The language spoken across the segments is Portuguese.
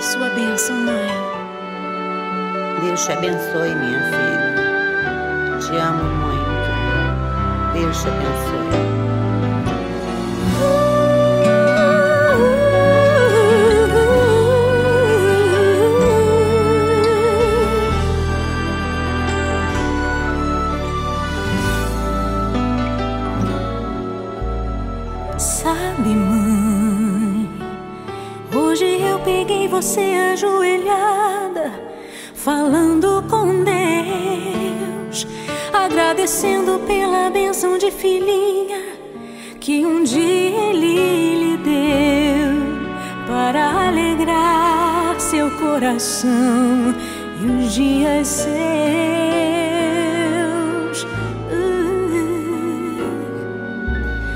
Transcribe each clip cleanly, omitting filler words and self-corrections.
sua bênção, mãe. Deus te abençoe, minha filha. Te amo muito. Deus te abençoe. Sabe, mãe, hoje eu peguei você ajoelhada, falando com Deus, agradecendo pela bênção de filhinha que um dia Ele lhe deu, para alegrar seu coração e os dias seus.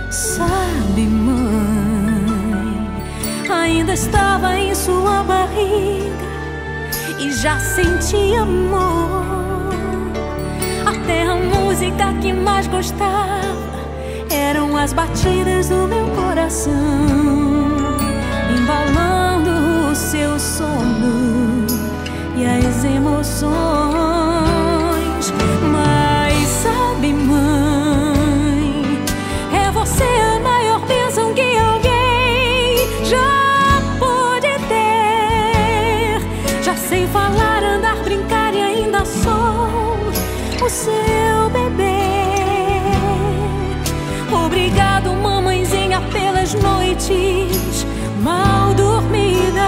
Sabe, mãe, ainda estava em sua barriga e já sentia amor. Até a música que mais gostava eram as batidas do meu coração, embalando o seu sono e as emoções. Mas sabe, mãe, é você a maior bênção que alguém já pôde ter. Já sei falar, andar, brincar e ainda sou o seu bebê. Obrigado, mamãezinha, pelas noites mal dormidas.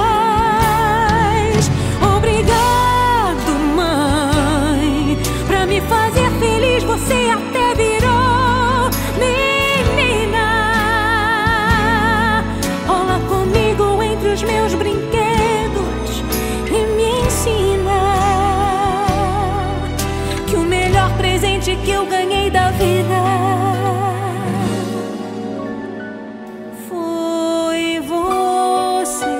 Obrigado, mãe, pra me fazer feliz. Você até virou menina. Rola comigo entre os meus brinquedos e me ensina que o melhor presente que eu ganhei da vida foi você.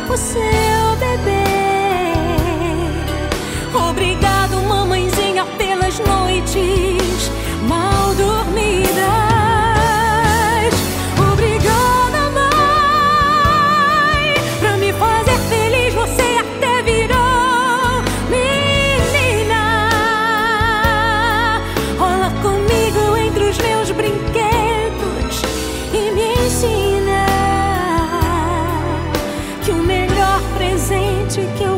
O seu bebê. Obrigado, mamãezinha, pelas noites mal dormidas. Obrigada, mãe, pra me fazer feliz. Você até virou menina. Rola comigo entre os meus brinquedos e me ensina que o melhor presente que eu